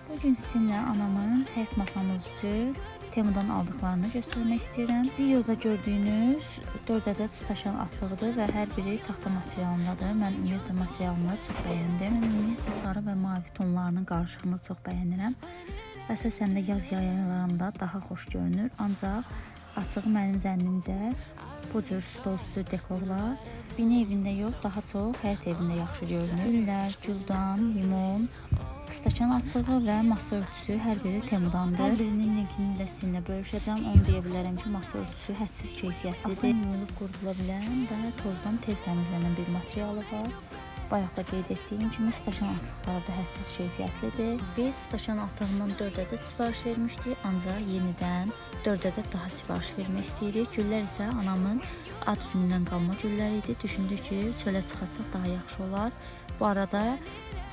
Bugün sizinle anamın həyat masamız üzrə Temu'dan aldıqlarını göstərmək istəyirəm. Videoda gördüyünüz 4 ədəd staşan atlıqdır və hər biri taxta materialındadır. Mən ümumiyyətlə materialını çox bəyəndim. Mən ümumiyyətlə sarı və mavi tonlarının qarışığını çox bəyənirəm. Əsasən də yaz yaylarında daha xoş görünür. Ancaq açığı mənim zənnimcə bu cür stol üstü dekorlar bina evində yox, daha çox həyat evində yaxşı görünür. Güllər, güldan, limon, stakan atlığı və masa örtüsü hər biri Temu'dandır. Hər birinin linkini də sizinlə bölüşəcəm. Onu deyə bilərəm ki, masa örtüsü hədsiz keyfiyyətlidir. Asan yuyulub qurudula bilən və tozdan tez təmizlənən bir materialı var. Bayaq da qeyd etdiyim kimi stakan atlıqları da hədsiz keyfiyyətlidir. Biz stakan atlığından 4 ədəd sifariş vermişdik, ancaq yenidən 4 ədəd daha sifariş vermək istəyirik. Güllər isə anamın ad günündən qalma güllər idi. Düşündük ki, çölə çıxacaq daha yaxşı olar. Bu arada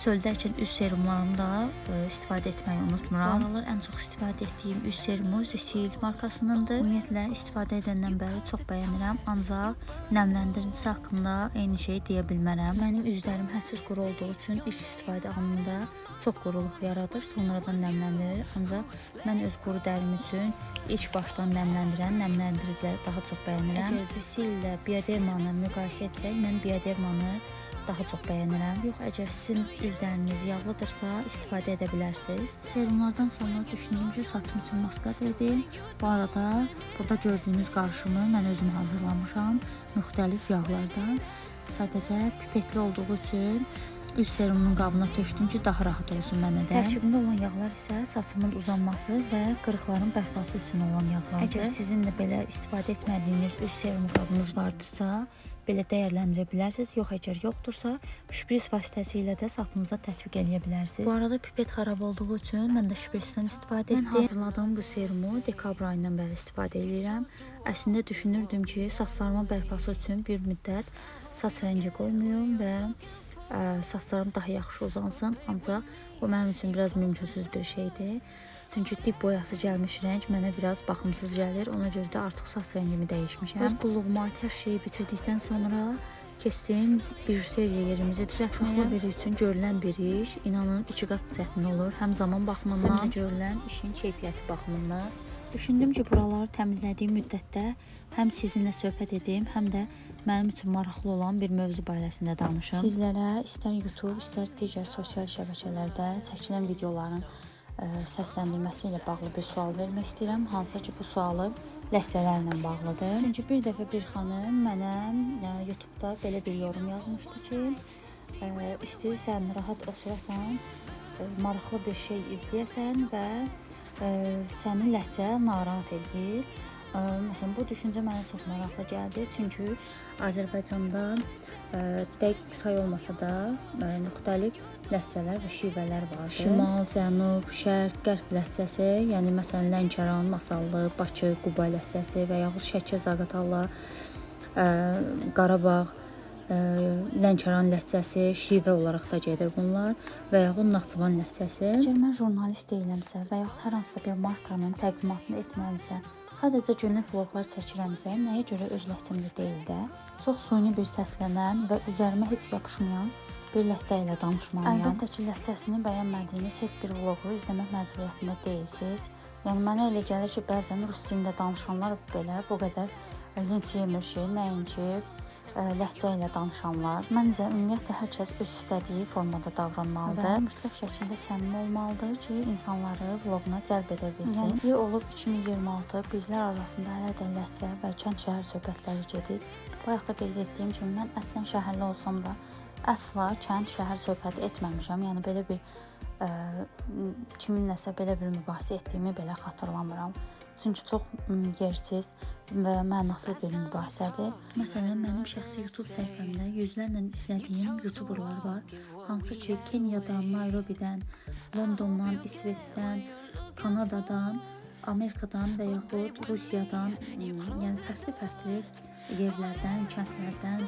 çöldəykən üz serumlarını da istifadə etməyi unutmuram. Bu aralar ən çox istifadə etdiyim üz serumu Cecil markasındandır. Ümumiyyətlə istifadə edəndən bəri çox bəyənirəm, ancaq nəmləndiricisi haqqında eyni şey deyə bilmərəm. Mənim üzlərim hədsiz quru olduğu üçün ilk istifadə anında çox quruluq yaradır, sonradan nəmləndirir. Ancaq mən öz quru dərim üçün ilk başdan nəmləndirən nəmləndiriciləri daha çox bəyənirəm. Əgər Cecil ilə Biodermanı müqayisə etsək, mən Biodermanı daha çox bəyənirəm. Yox, əgər sizin üzləriniz yağlıdırsa, istifadə edə bilərsiniz. Serumlardan sonra düşündüm ki, saçım üçün maska dedim. Bu arada burada gördüyünüz qarışımı mən özüm hazırlamışam. Müxtəlif yağlardan. Sadəcə pipetli olduğu üçün üz serumunun qabına tökdüm ki, daha rahat olsun mənə də. Tərkibində olan yağlar isə saçımın uzanması və qırıqların bərpası üçün olan yağlardır. Əgər sizin də belə istifadə etmədiyiniz üz serum qabınız vardırsa, belə dəyərləndirə bilərsiniz. Yox, əgər yoxdursa, şpris vasitəsilə də saçınıza tətbiq edə bilərsiniz. Bu arada pipet xarab olduğu üçün mən də şprisdən istifadə etdim. Mən hazırladığım bu serumu dekabr ayından bəri istifadə edirəm. Əslində düşünürdüm ki, saçlarıma bərpası üçün bir müddət saç rəngi qoymayım və saçlarım daha yaxşı uzansın. Ancaq bu mənim üçün biraz mümkünsüz bir şeydir. Çünki dip boyası gəlmiş rəng mənə biraz baxımsız gəlir. Ona görə də artıq saç rəngimi dəyişmişəm. Öz qulluğuma ait hər şeyi bitirdikdən sonra keçdim bijusteriya yerimizi düzəltməyə. Uşaqlı biri üçün görülən bir iş, inanın 2 qat çətin olur. Həm zaman baxımından, həm də görülən işin keyfiyyəti baxımından. Düşündüm ki, buraları təmizlədiyim müddətdə həm sizinlə söhbət edeyim, həm də mənim üçün maraqlı olan bir mövzu barəsində danışım. Sizlərə istər YouTube, istər digər sosial şəbəkələrdə çəkilən videoların səsləndirməsi ilə bağlı bir sual vermək istəyirəm. Hansı ki, bu sualı ləhcələrlə bağlıdır. Çünki bir dəfə bir xanım mənə YouTube'da belə bir yorum yazmışdı ki, istəyirsən rahat oturasan, maraqlı bir şey izləyəsən və səni ləhcə narahat edir. Məsələn, bu düşüncə mənə çox maraqlı gəldi. Çünki Azərbaycanda dəqiq say olmasa da müxtəlif ləhcələr və şivələr vardır. Şimal, cənub, şərq, qərb ləhcəsi, yəni məsələn Lənkəran, Masallı, Bakı, Quba ləhcəsi və yaxud Şəki, Zaqatala, Qarabağ, Lənkəran ləhcəsi şivə olaraq da gedir bunlar və yaxud Naxçıvan ləhcəsi. Əgər mən jurnalist deyiləmsə və yaxud hər hansısa bir markanın təqdimatını etmirəmsə, sadəcə günlük vloqlar çəkirəmsə, nəyə görə öz ləhcəmdə deyil də, çox suni bir səslənən və üzərimə heç yapışmayan bir ləhcə ilə danışmalıyam. Əlbəttə ki, ləhcəsini bəyənmədiyiniz heç bir vloqu izləmək məcburiyyətində deyilsiniz. Yəni mənə elə gəlir ki, bəzən rus dilində danışanlar belə bu qədər linç yemir ki, nəinki ləhcə ilə danışanlar. Məncə ümumiyyətlə hər kəs öz istədiyi formada davranmalıdır və mütləq şəkildə səmimi olmalıdır ki, insanları vloquna cəlb edə bilsin. Yəni il olub 2026, bizlər arasında hələ də ləhcə və kənd şəhər söhbətləri gedir. Bayaq da qeyd etdiyim kimi mən əslən şəhərli olsam da əsla kənd şəhər söhbəti etməmişəm. Yəni belə bir kiminləsə belə bir mübahisə etdiyimi belə xatırlamıram. Çünki çox yersiz və mənasız bir mübahisədir. Məsələn, mənim şəxsi YouTube səhifəmdə yüzlərlə izlədiyim YouTuberlar var. Hansı ki, Kenyadan, Nairobidən, Londondan, İsveçdən, Kanadadan, Amerikadan və yaxud Rusiyadan, yəni fərqli yerlərdən, kəndlərdən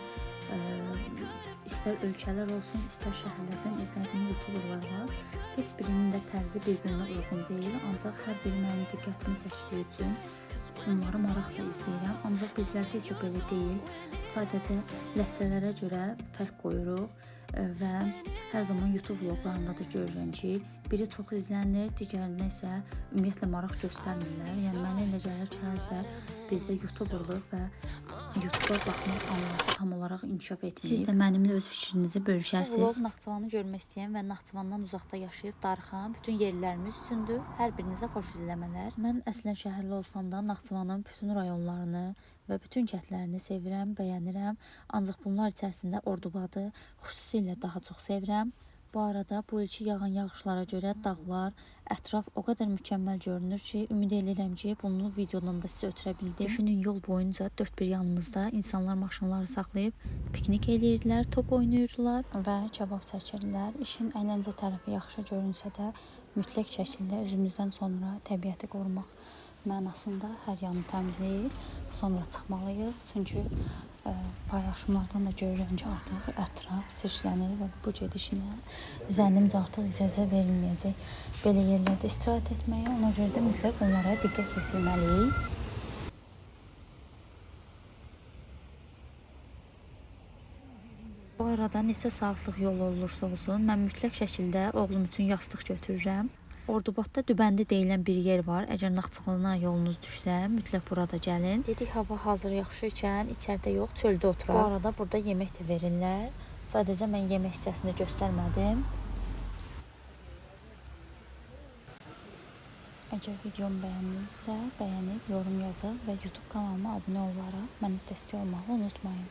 istər ölkələr olsun, istər şəhərlərdən izlədiyim YouTuberlar var. Heç birinin də tərzi bir-birinə uyğun deyil, ancaq hər biri mənim diqqətimi çəkdiyi üçün onları maraqla izləyirəm. Ancaq bizlərdə isə belə deyil. Sadəcə ləhcələrə görə fərq qoyuruq və hər zaman YouTube vloqlarında da görürəm ki, biri çox izlənilir, digərinə isə ümumiyyətlə maraq göstərmirlər. Yəni mənə elə gəlir ki, hər də bizdə YouTuberlıq və YouTube'a baxmaq anlayışı tam olaraq inkişaf etməyib. Siz də mənimlə öz fikrinizi bölüşərsiniz. Vlog Naxçıvanı görmək istəyən və Naxçıvandan uzaqda yaşayıb darıxan bütün yerlərimiz üçündür. Hər birinizə xoş izləmələr. Mən əslən şəhərli olsam da Naxçıvanın bütün rayonlarını və bütün kəndlərini sevirəm, bəyənirəm. Ancaq bunlar içərisində Ordubadı xüsusilə daha çox sevirəm. Bu arada bu ilki yağan yağışlara görə dağlar, ətraf o qədər mükəmməl görünür ki, ümid edirəm ki, bunu videodan da sizə ötürə bildim. Düşünün, yol boyunca dörd bir yanımızda insanlar maşınları saxlayıb piknik eləyirdilər, top oynayırdılar və kebab çəkirdilər. İşin əyləncə tərəfi yaxşı görünsə də, mütləq şəkildə özümüzdən sonra təbiəti qorumaq mənasında hər yanı təmizləyib, sonra çıxmalıyıq. Çünki paylaşımlardan da görürəm ki, artıq ətraf çirklənir və bu gedişlə zənnimcə artıq icazə verilməyəcək belə yerlərdə istirahət etməyə. Ona görə də mütləq onlara diqqət yetirməliyik. Bu arada neçə saatlıq yol olursa olsun, mən mütləq şəkildə oğlum üçün yastıq götürürəm. Ordubadda Dübəndi deyilən bir yer var. Əgər Naxçıvana yolunuz düşsə, mütləq burada gəlin. Dedik, hava hazır yaxşı ikən içəridə yox, çöldə oturaq. Bu arada burada yemək də verirlər. Sadəcə mən yemək hissəsini göstərmədim. Əgər videomu bəyəndinizsə, bəyənib yorum yazın və YouTube kanalıma abunə olaraq məni dəstək olmağı unutmayın.